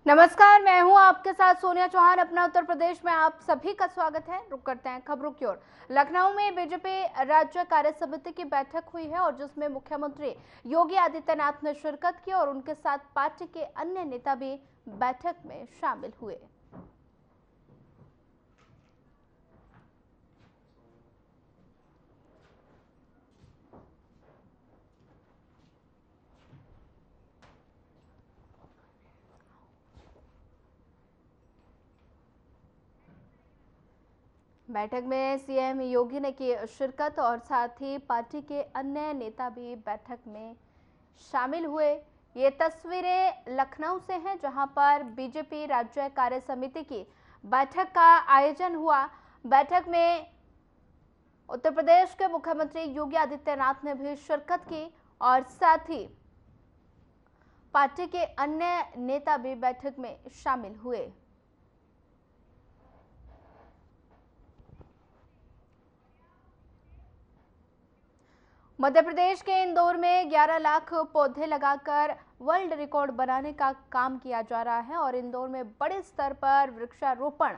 नमस्कार, मैं हूं आपके साथ सोनिया चौहान। अपना उत्तर प्रदेश में आप सभी का स्वागत है। रुक करते हैं खबरों की ओर। लखनऊ में बीजेपी राज्य कार्य समिति की बैठक हुई है और जिसमें मुख्यमंत्री योगी आदित्यनाथ ने शिरकत की और उनके साथ पार्टी के अन्य नेता भी बैठक में शामिल हुए। बैठक में सीएम योगी ने की शिरकत और साथ ही पार्टी के अन्य नेता भी बैठक में शामिल हुए। ये तस्वीरें लखनऊ से हैं, जहां पर बीजेपी राज्य कार्य समिति की बैठक का आयोजन हुआ। बैठक में उत्तर प्रदेश के मुख्यमंत्री योगी आदित्यनाथ ने भी शिरकत की और साथ ही पार्टी के अन्य नेता भी बैठक में शामिल हुए। मध्य प्रदेश के इंदौर में 11 लाख पौधे लगाकर वर्ल्ड रिकॉर्ड बनाने का काम किया जा रहा है और इंदौर में बड़े स्तर पर वृक्षारोपण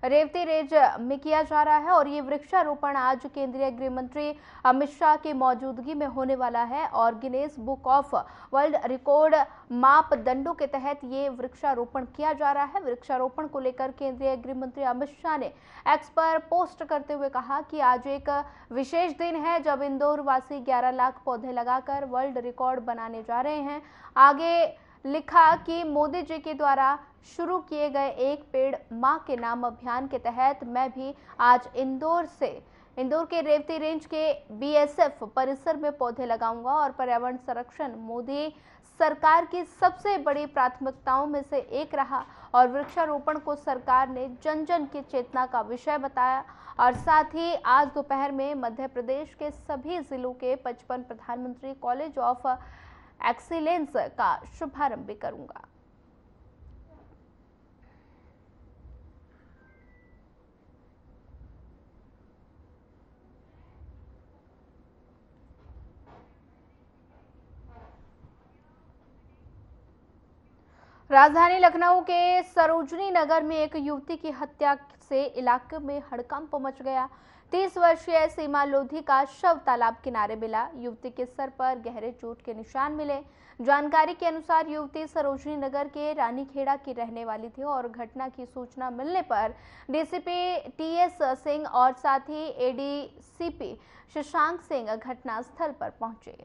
रेवती रेंज में किया जा रहा है और ये वृक्षारोपण आज केंद्रीय गृह मंत्री अमित शाह की मौजूदगी में होने वाला है और Guinness book of world record मापदंडों के तहत ये वृक्षारोपण किया जा रहा है। वृक्षारोपण को लेकर केंद्रीय गृह मंत्री अमित शाह ने एक्स पर पोस्ट करते हुए कहा कि आज एक विशेष दिन है जब इंदौर वासी 11 लाख पौधे लगाकर वर्ल्ड रिकॉर्ड बनाने जा रहे हैं। आगे लिखा कि मोदी जी के द्वारा शुरू किए गए एक पेड़ मां के नाम अभियान के तहत मैं भी आज इंदौर के रेवती रेंज के बीएसएफ परिसर में पौधे लगाऊंगा और पर्यावरण संरक्षण मोदी सरकार की सबसे बड़ी प्राथमिकताओं में से एक रहा और वृक्षारोपण को सरकार ने जन जन की चेतना का विषय बताया। और साथ ही आज दोपहर में मध्य प्रदेश के सभी जिलों के 55 प्रधानमंत्री कॉलेज ऑफ एक्सीलेंस का शुभारंभ भी करूंगा। राजधानी लखनऊ के सरोजनी नगर में एक युवती की हत्या से इलाके में हड़कंप मच गया। 30 वर्षीय सीमा लोधी का शव तालाब किनारे मिला। युवती के सर पर गहरे चोट के निशान मिले। जानकारी के अनुसार युवती सरोजनी नगर के रानीखेड़ा की रहने वाली थी और घटना की सूचना मिलने पर डीसीपी टीएस सिंह और साथ ही एडीसीपी शशांक सिंह घटनास्थल पर पहुंचे।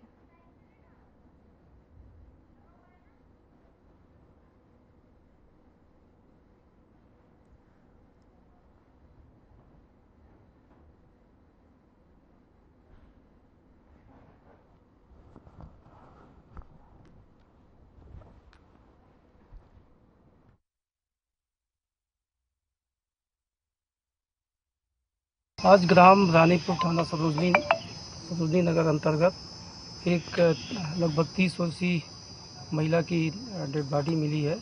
आज ग्राम रानीपुर थाना सरोजनी नगर अंतर्गत एक लगभग 30 वर्षीय महिला की डेड बॉडी मिली है।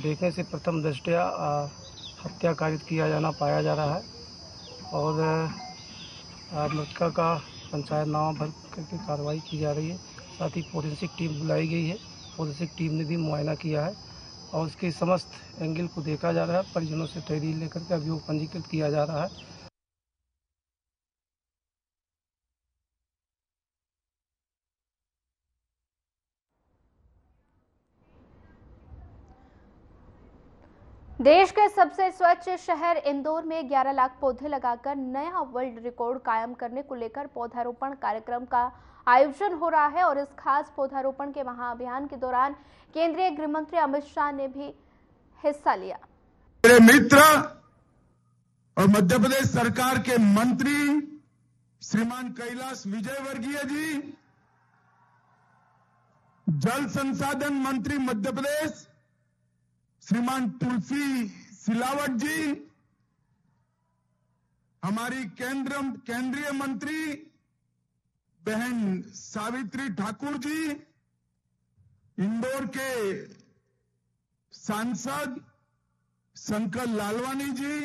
देखने से प्रथम दृष्टया हत्या कारित किया जाना पाया जा रहा है और मृतका का पंचायतनामा भर करके कार्रवाई की जा रही है। साथ ही फोरेंसिक टीम बुलाई गई है। फोरेंसिक टीम ने भी मुआयना किया है और उसके समस्त एंगल को देखा जा रहा है। परिजनों से तहरीर लेकर के अभियोग पंजीकृत किया जा रहा है। देश के सबसे स्वच्छ शहर इंदौर में 11 लाख पौधे लगाकर नया वर्ल्ड रिकॉर्ड कायम करने को लेकर पौधारोपण कार्यक्रम का आयोजन हो रहा है और इस खास पौधारोपण के महाअभियान के दौरान केंद्रीय गृह मंत्री अमित शाह ने भी हिस्सा लिया। मेरे मित्र और मध्य प्रदेश सरकार के मंत्री श्रीमान कैलाश विजयवर्गीय जी, जल संसाधन मंत्री मध्य प्रदेश श्रीमान तुलसी सिलावट जी, हमारी केंद्रीय मंत्री बहन सावित्री ठाकुर जी, इंदौर के सांसद शंकर लालवानी जी,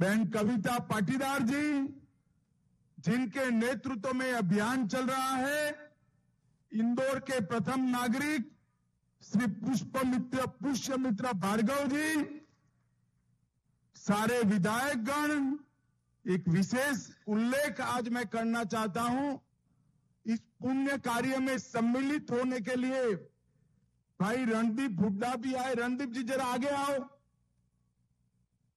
बहन कविता पाटीदार जी, जिनके नेतृत्व में अभियान चल रहा है, इंदौर के प्रथम नागरिक श्री पुष्यमित्र भार्गव जी, सारे विधायकगण, एक विशेष उल्लेख आज मैं करना चाहता हूं। इस पुण्य कार्य में सम्मिलित होने के लिए भाई रणदीप हुड्डा भी आए। रणदीप जी जरा आगे आओ।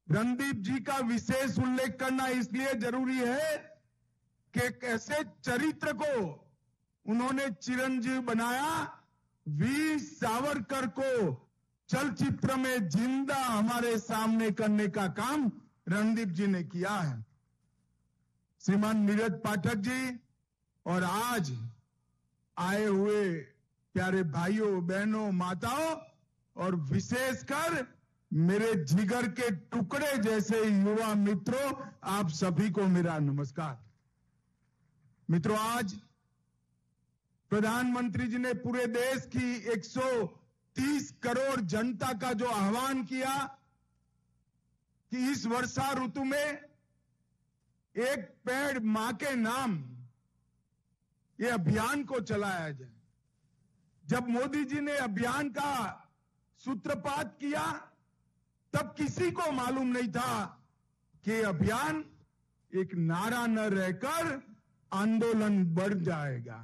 रणदीप जी का विशेष उल्लेख करना इसलिए जरूरी है कि एक ऐसे चरित्र को उन्होंने चिरंजीव बनाया। वीर सावरकर को चलचित्र में जिंदा हमारे सामने करने का काम रणदीप जी ने किया है। श्रीमान नीरज पाठक जी और आज आए हुए प्यारे भाइयों, बहनों, माताओं और विशेषकर मेरे जिगर के टुकड़े जैसे युवा मित्रों, आप सभी को मेरा नमस्कार। मित्रों, आज प्रधानमंत्री जी ने पूरे देश की 130 करोड़ जनता का जो आह्वान किया कि इस वर्षा ऋतु में एक पेड़ मां के नाम, ये अभियान को चलाया जाए। जब मोदी जी ने अभियान का सूत्रपात किया तब किसी को मालूम नहीं था कि अभियान एक नारा न रहकर आंदोलन बढ़ जाएगा।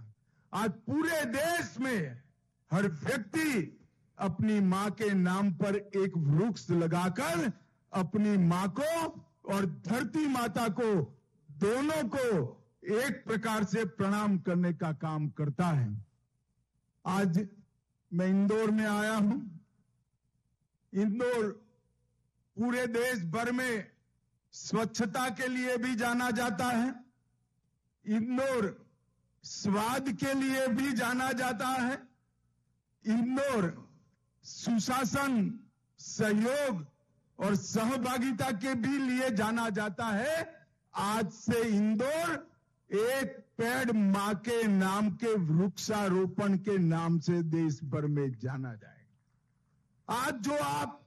आज पूरे देश में हर व्यक्ति अपनी मां के नाम पर एक वृक्ष लगाकर अपनी मां को और धरती माता को, दोनों को एक प्रकार से प्रणाम करने का काम करता है। आज मैं इंदौर में आया हूं। इंदौर पूरे देश भर में स्वच्छता के लिए भी जाना जाता है। इंदौर स्वाद के लिए भी जाना जाता है। इंदौर सुशासन, सहयोग और सहभागिता के भी लिए जाना जाता है। आज से इंदौर एक पेड़ मां के नाम के वृक्षारोपण के नाम से देश भर में जाना जाएगा। आज जो आप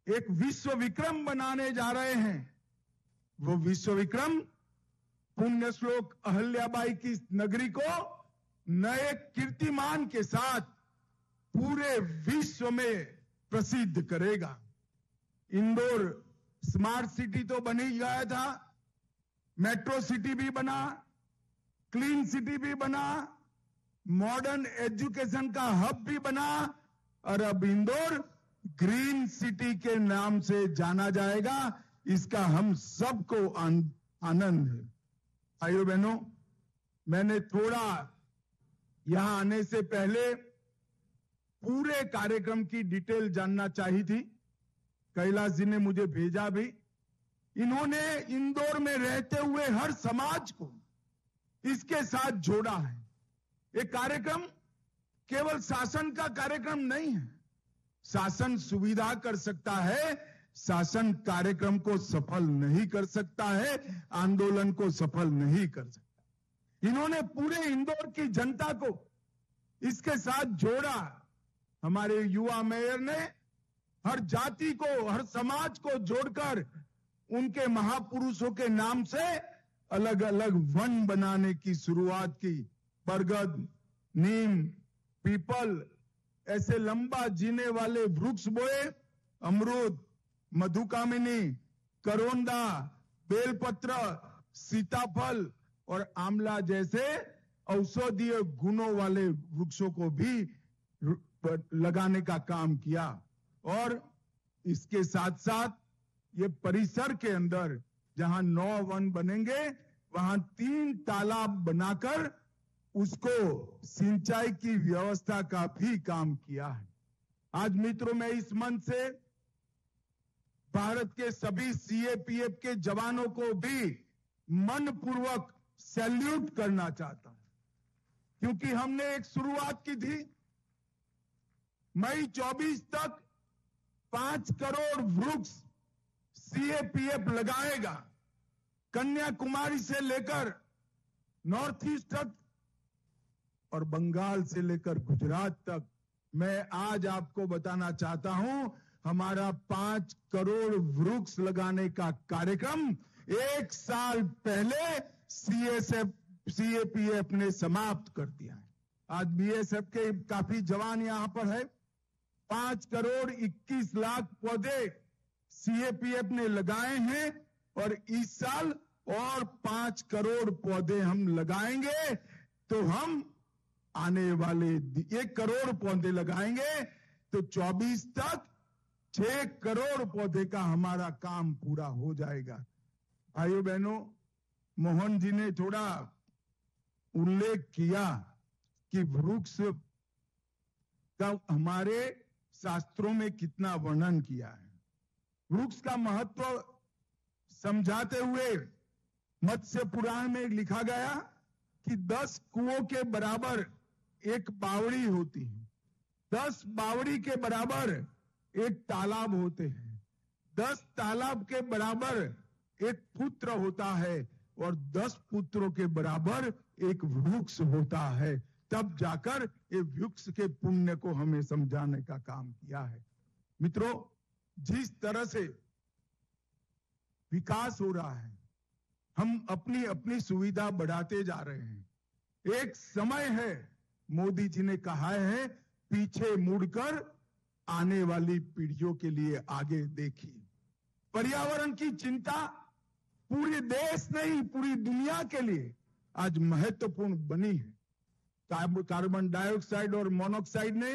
एक विश्व विक्रम बनाने जा रहे हैं, वो विश्व विक्रम पुण्य श्लोक अहल्याबाई की नगरी को नए कीर्तिमान के साथ पूरे विश्व में प्रसिद्ध करेगा। इंदौर स्मार्ट सिटी तो बन ही गया था, मेट्रो सिटी भी बना, क्लीन सिटी भी बना, मॉडर्न एजुकेशन का हब भी बना और अब इंदौर ग्रीन सिटी के नाम से जाना जाएगा। इसका हम सबको आनंद है। भाइयों बहनों, मैंने थोड़ा यहां आने से पहले पूरे कार्यक्रम की डिटेल जानना चाहिए थी। कैलाश जी ने मुझे भेजा भी। इन्होंने इंदौर में रहते हुए हर समाज को इसके साथ जोड़ा है। ये कार्यक्रम केवल शासन का कार्यक्रम नहीं है। शासन सुविधा कर सकता है, शासन कार्यक्रम को सफल नहीं कर सकता है, आंदोलन को सफल नहीं कर सकता। इन्होंने पूरे इंदौर की जनता को इसके साथ जोड़ा। हमारे युवा मेयर ने हर जाति को, हर समाज को जोड़कर उनके महापुरुषों के नाम से अलग अलग वन बनाने की शुरुआत की। बरगद, नीम, पीपल, ऐसे लंबा जीने वाले वृक्ष बोए। अमरूद, मधुकामिनी, करोंदा, बेलपत्र, सीताफल और आंवला जैसे औषधीय गुणों वाले वृक्षों को भी लगाने का काम किया। और इसके साथ साथ ये परिसर के अंदर जहां 9 वन बनेंगे, वहां 3 तालाब बनाकर उसको सिंचाई की व्यवस्था का भी काम किया है। आज मित्रों, मैं इस मंच से भारत के सभी सीएपीएफ के जवानों को भी मनपूर्वक सैल्यूट करना चाहता हूं, क्योंकि हमने एक शुरुआत की थी। मई 24 तक 5 करोड़ वृक्ष सीएपीएफ लगाएगा। कन्याकुमारी से लेकर नॉर्थ ईस्ट तक और बंगाल से लेकर गुजरात तक। मैं आज आपको बताना चाहता हूं, हमारा 5 करोड़ वृक्ष लगाने का कार्यक्रम 1 साल पहले सीएपीएफ ने समाप्त कर दिया है। आज बीएसएफ के काफी जवान यहां पर है। 5 करोड़ 21 लाख पौधे सीएपीएफ ने लगाए हैं और इस साल और 5 करोड़ पौधे हम लगाएंगे तो हम आने वाले 1 करोड़ पौधे लगाएंगे तो 24 तक 6 करोड़ पौधे का हमारा काम पूरा हो जाएगा। भाइयों बहनों, मोहन जी ने थोड़ा उल्लेख किया कि वृक्ष का हमारे शास्त्रों में कितना वर्णन किया है। वृक्ष का महत्व समझाते हुए मत्स्य पुराण में लिखा गया कि 10 कुओं के बराबर एक बावड़ी होती है, 10 बावड़ी के बराबर एक तालाब होते हैं, 10 तालाब के बराबर एक पुत्र होता है और 10 पुत्रों के बराबर एक वृक्ष होता है। तब जाकर ये वृक्ष के पुण्य को हमें समझाने का काम किया है। मित्रों, जिस तरह से विकास हो रहा है, हम अपनी अपनी सुविधा बढ़ाते जा रहे हैं। एक समय है, मोदी जी ने कहा है, पीछे मुड़कर आने वाली पीढ़ियों के लिए आगे देखिए। पर्यावरण की चिंता पूरे देश नहीं, पूरी दुनिया के लिए आज महत्वपूर्ण बनी है। कार्बन डाइऑक्साइड और मोनोऑक्साइड ने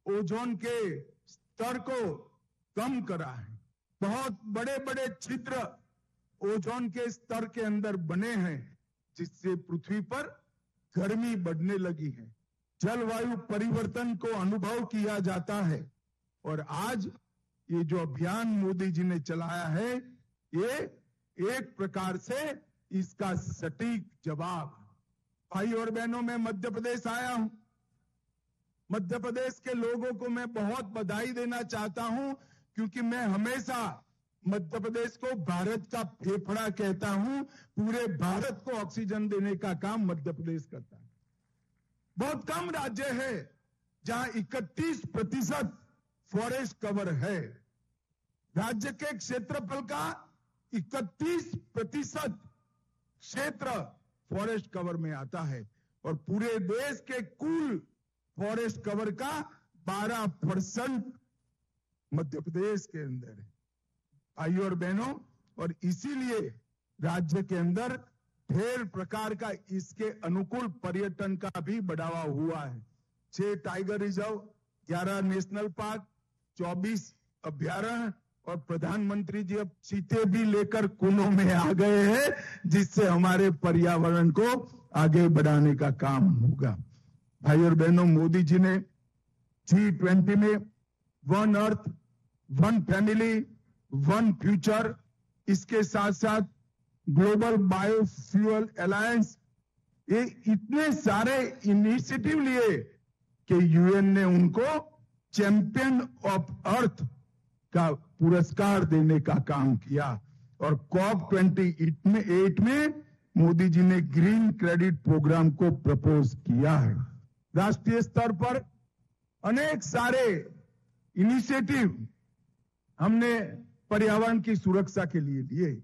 ओजोन के स्तर को कम करा है। बहुत बड़े बड़े छिद्र ओजोन के स्तर के अंदर बने हैं, जिससे पृथ्वी पर गर्मी बढ़ने लगी है। जलवायु परिवर्तन को अनुभव किया जाता है और आज ये जो अभियान मोदी जी ने चलाया है, ये एक प्रकार से इसका सटीक जवाब। भाई और बहनों, मैं मध्य प्रदेश आया हूं। मध्य प्रदेश के लोगों को मैं बहुत बधाई देना चाहता हूं, क्योंकि मैं हमेशा मध्य प्रदेश को भारत का फेफड़ा कहता हूं। पूरे भारत को ऑक्सीजन देने का काम मध्य प्रदेश करता है। बहुत कम राज्य है जहां 31% फॉरेस्ट कवर है। राज्य के क्षेत्रफल का 31% क्षेत्र फॉरेस्ट कवर में आता है और पूरे देश के कुल फॉरेस्ट कवर का 12% मध्य प्रदेश के अंदर है। भाइयों और बहनों, और इसीलिए राज्य के अंदर ढेर प्रकार का इसके अनुकूल पर्यटन का भी बढ़ावा हुआ है। 6 टाइगर रिजर्व, 11 नेशनल पार्क, 24 अभ्यारण्य और प्रधानमंत्री जी अब चीते भी लेकर कुनों में आ गए हैं, जिससे हमारे पर्यावरण को आगे बढ़ाने का काम होगा। भाई और बहनों, मोदी जी ने G20 में one earth, one family, one future, इसके साथ साथ ग्लोबल बायोफ्यूल अलायंस, ये इतने सारे इनिशिएटिव लिए कि यूएन ने उनको चैंपियन ऑफ अर्थ का पुरस्कार देने का काम किया। और COP28 में मोदी जी ने ग्रीन क्रेडिट प्रोग्राम को प्रपोज किया है। राष्ट्रीय स्तर पर अनेक सारे इनिशिएटिव हमने पर्यावरण की सुरक्षा के लिए लिए।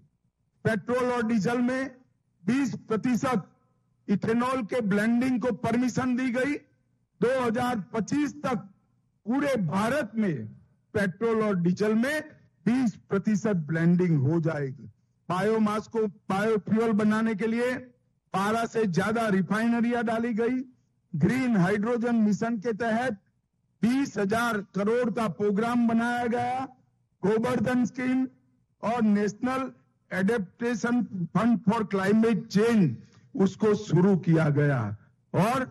पेट्रोल और डीजल में 20% इथेनॉल के ब्लेंडिंग को परमिशन दी गई। 2025 तक पूरे भारत में पेट्रोल और डीजल में 20% ब्लेंडिंग हो जाएगी। बायोमास को बायोफ्यूल बनाने के लिए 12 से ज्यादा रिफाइनरियां डाली गई। ग्रीन हाइड्रोजन मिशन के तहत 20,000 करोड़ का प्रोग्राम बनाया गया। गोवर्धन स्कीम और national adaptation fund for climate change, उसको शुरू किया गया और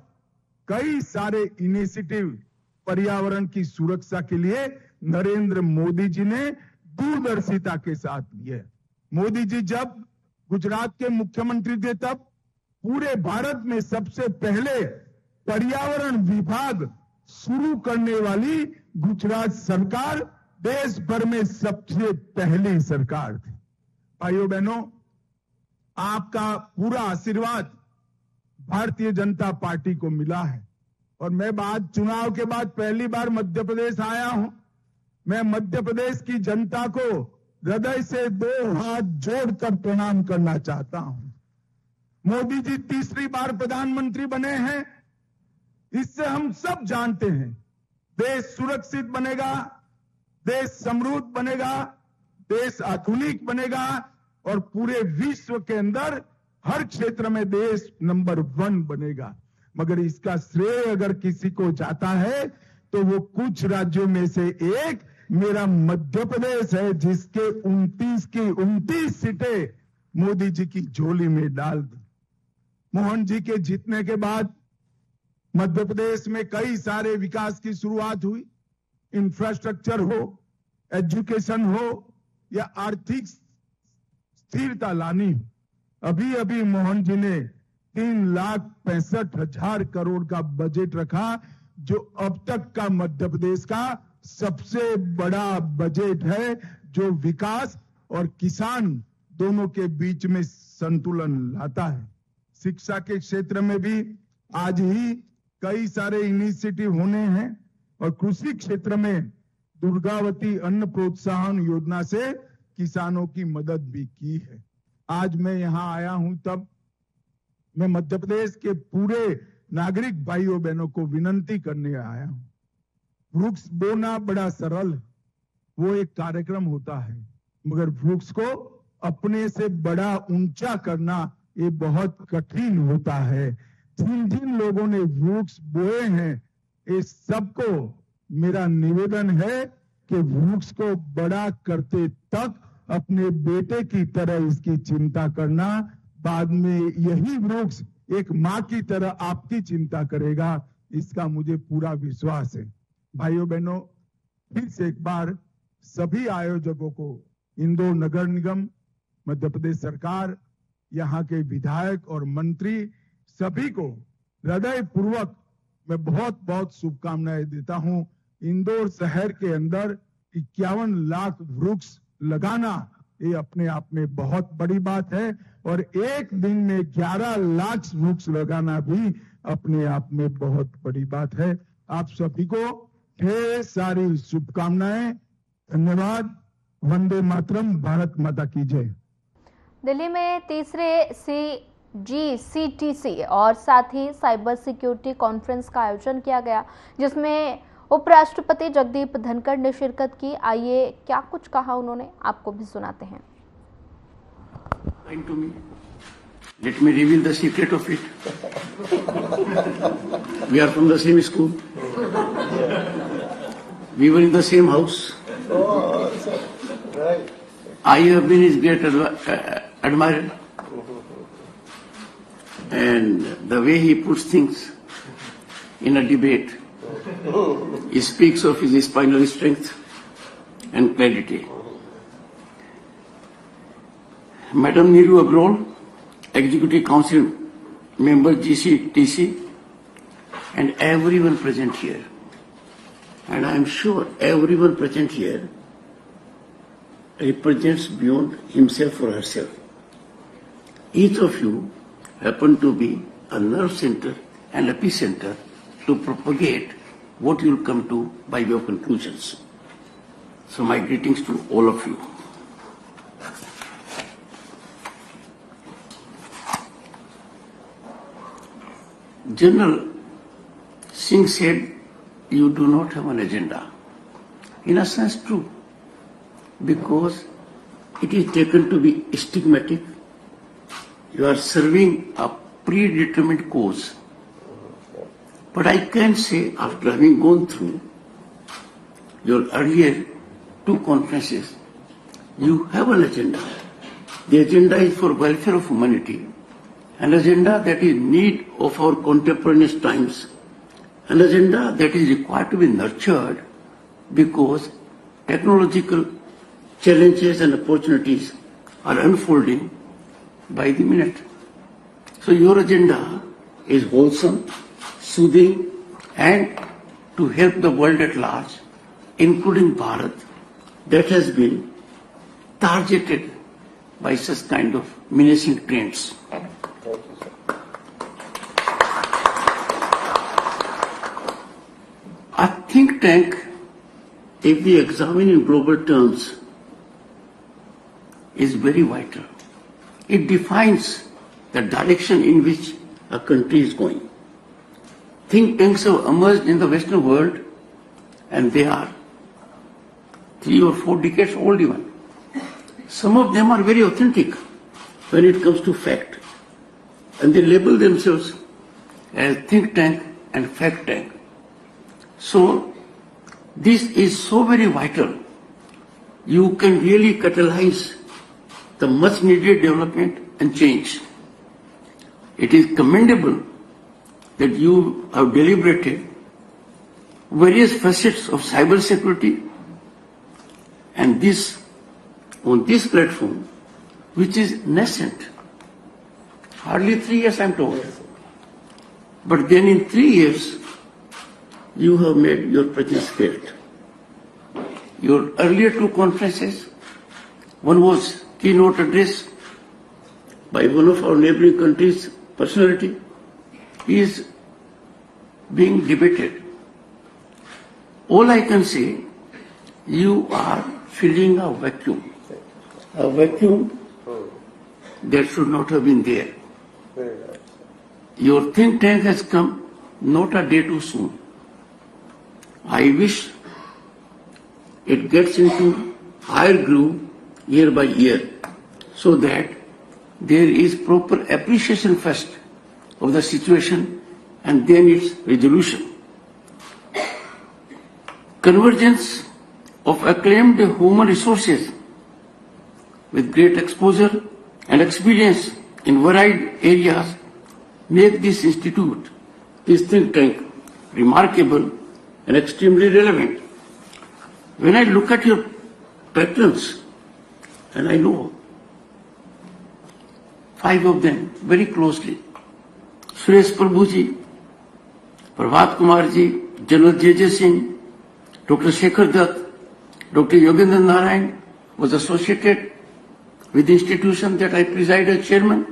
कई सारे इनिशिएटिव पर्यावरण की सुरक्षा के लिए नरेंद्र मोदी जी ने दूरदर्शिता के साथ लिए। मोदी जी जब गुजरात के मुख्यमंत्री थे, तब पूरे भारत में सबसे पहले पर्यावरण विभाग शुरू करने वाली गुजरात सरकार देश भर में सबसे पहली सरकार थी। भाइयों बहनों, आपका पूरा आशीर्वाद भारतीय जनता पार्टी को मिला है और मैं चुनाव के बाद पहली बार मध्य प्रदेश आया हूं। मैं मध्य प्रदेश की जनता को हृदय से 2 हाथ जोड़कर प्रणाम करना चाहता हूं। मोदी जी तीसरी बार प्रधानमंत्री बने हैं। इससे हम सब जानते हैं देश सुरक्षित बनेगा, देश समृद्ध बनेगा, देश आधुनिक बनेगा और पूरे विश्व के अंदर हर क्षेत्र में देश नंबर 1 बनेगा। मगर इसका श्रेय अगर किसी को जाता है तो वो कुछ राज्यों में से एक मेरा मध्य प्रदेश है, जिसके 29 की 29 सीटें मोदी जी की झोली में डाल दी। मोहन जी के जीतने के बाद मध्य प्रदेश में कई सारे विकास की शुरुआत हुई। इंफ्रास्ट्रक्चर हो, एजुकेशन हो या आर्थिक स्थिरता लानी हो। अभी अभी मोहन जी ने 3,65,000 करोड़ का बजट रखा, जो अब तक का मध्य प्रदेश का सबसे बड़ा बजट है, जो विकास और किसान दोनों के बीच में संतुलन लाता है। शिक्षा के क्षेत्र में भी आज ही कई सारे इनिशिएटिव होने हैं और कृषि क्षेत्र में दुर्गावती अन्न प्रोत्साहन योजना से किसानों की मदद भी की है। आज मैं यहां आया हूं तब मैं मध्य प्रदेश के पूरे नागरिक भाइयों बहनों को विनती करने आया हूं। वृक्ष बोना बड़ा सरल है, वो एक कार्यक्रम होता है, मगर वृक्ष को अपने से बड़ा ऊंचा करना ये बहुत कठिन होता है। जिन जिन लोगों ने वृक्ष बोए हैं, ये सबको मेरा निवेदन है कि वृक्ष को बड़ा करते तक अपने बेटे की तरह इसकी चिंता करना। बाद में यही वृक्ष एक माँ की तरह आपकी चिंता करेगा, इसका मुझे पूरा विश्वास है। भाइयों बहनों, फिर से एक बार सभी आयोजकों को, इंदौर नगर निगम, मध्य प्रदेश सरकार, यहाँ के विधायक और मंत्री, सभी को हृदय पूर्वक मैं बहुत बहुत शुभकामनाएं देता हूं। इंदौर शहर के अंदर 51 लाख वृक्ष लगाना ये अपने आप में बहुत बड़ी बात है और एक दिन में 11 लाख वृक्ष लगाना भी अपने आप में बहुत बड़ी बात है। आप सभी को ढेर सारी शुभकामनाएं। धन्यवाद। वंदे मातरम। भारत माता की जय। दिल्ली में तीसरे CGCTC और साथ ही साइबर सिक्योरिटी कॉन्फ्रेंस का आयोजन किया गया, जिसमें उपराष्ट्रपति जगदीप धनखड़ ने शिरकत की। आइए क्या कुछ कहा उन्होंने, आपको भी सुनाते हैं। To me. Let me reveal the secret of it. We are from the same school. We were in the same house. I have been his great admirer. And the way he puts things in a debate, he speaks of his spinal strength and clarity. Madam Neeru Agrawal, Executive Council member GCTC, and everyone present here. And I am sure everyone present here represents beyond himself or herself. Each of you happen to be a nerve center and epicenter to propagate what you will come to by your conclusions. So my greetings to all of you. General Singh said, you do not have an agenda. In a sense, true, because it is taken to be stigmatic. You are serving a predetermined cause. But I can say, after having gone through your earlier 2 conferences, you have an agenda. The agenda is for welfare of humanity, an agenda that is in need of our contemporaneous times, an agenda that is required to be nurtured because technological challenges and opportunities are unfolding by the minute. So your agenda is wholesome, soothing, and to help the world at large, including Bharat, that has been targeted by such kind of menacing trends. A think tank, if we examine in global terms, is very vital. It defines the direction in which a country is going. Think tanks have emerged in the Western world, and they are 3 or 4 decades old even. Some of them are very authentic when it comes to fact, and they label themselves as think tank and fact tank. So this is so very vital. You can really catalyze the much needed development and change. It is commendable that you have deliberated various facets of cyber security, and this on this platform, which is nascent. Hardly 3 years, I'm told. But then in 3 years, you have made your presence felt. Your earlier 2 conferences, one was keynote address by one of our neighboring countries' personality, is being debated. All I can say, you are filling a vacuum that should not have been there. Your think tank has come not a day too soon. I wish it gets into higher groove year by year, so that there is proper appreciation first of the situation and then its resolution. Convergence of acclaimed human resources with great exposure and experience in varied areas make this institute, this think tank, remarkable and extremely relevant. When I look at your patrons, and I know 5 of them very closely, Suresh Prabhu ji, Prabhat Kumar ji, General J.J. Singh, Dr. Shekhar Dutt, Dr. Yogendra Narayan was associated with the institution that I preside as chairman.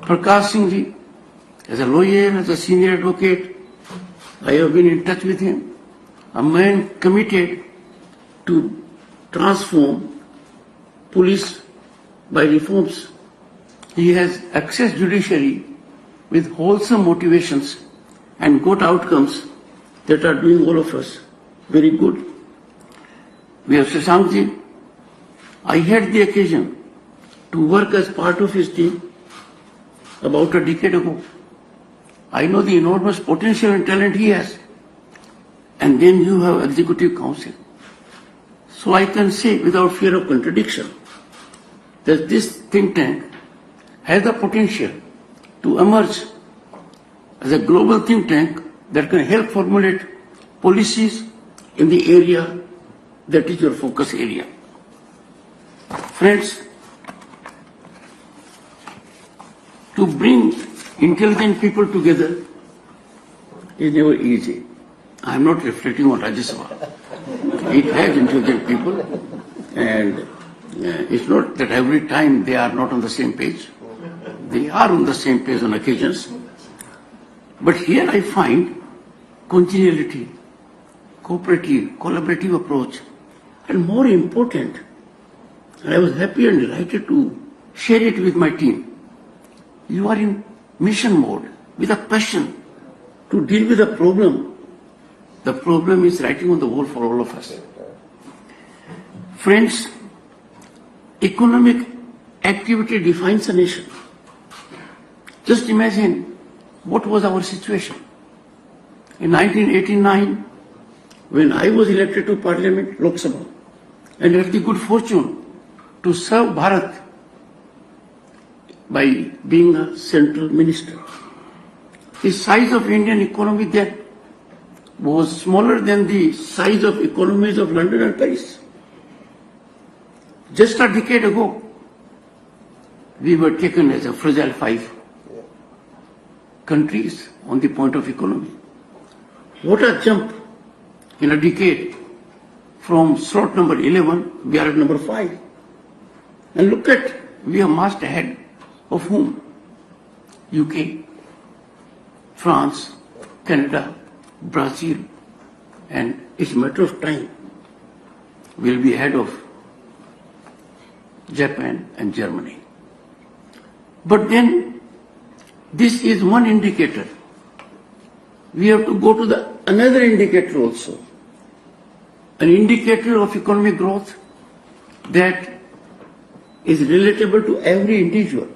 Prakash Singh ji, as a lawyer, as a senior advocate, I have been in touch with him. A man committed to transform police by reforms. He has accessed judiciary with wholesome motivations and got outcomes that are doing all of us very good. We have Shashank ji. I had the occasion to work as part of his team about a decade ago. I know the enormous potential and talent he has. And then you have Executive Council. So I can say without fear of contradiction that this think tank has the potential to emerge as a global think tank that can help formulate policies in the area that is your focus area. Friends, to bring intelligent people together is never easy. I am not reflecting on Rajya Sabha. It has intelligent people, and it's not that every time they are not on the same page. They are on the same page on occasions. But here I find congeniality, cooperative, collaborative approach, and more important, and I was happy and delighted to share it with my team. You are in mission mode with a passion to deal with a problem. The problem is writing on the wall for all of us. Friends, economic activity defines a nation. Just imagine what was our situation. In 1989, when I was elected to Parliament, Lok Sabha, and had the good fortune to serve Bharat by being a central minister, the size of Indian economy then was smaller than the size of economies of London and Paris. Just a decade ago, we were taken as a fragile 5 countries on the point of economy. What a jump in a decade. From slot number 11, we are at number 5. And look at, we are marched ahead of whom? UK, France, Canada, Brazil, and it's a matter of time. We'll be ahead of Japan, and Germany. But then, this is one indicator. We have to go to the another indicator also. An indicator of economic growth that is relatable to every individual,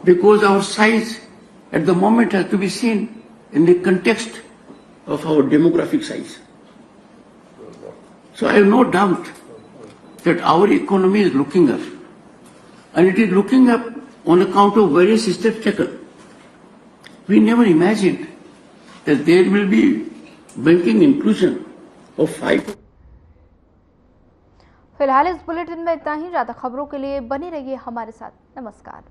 because our size at the moment has to be seen in the context of our demographic size. So I have no doubt that our economy is looking up, and it is looking up on account of various steps taken. We never imagined that there will be banking inclusion of 5. फिलहाल इस bulletin में इतना ही। ज्यादा खबरों के लिए बनी रहिए हमारे साथ। नमस्कार।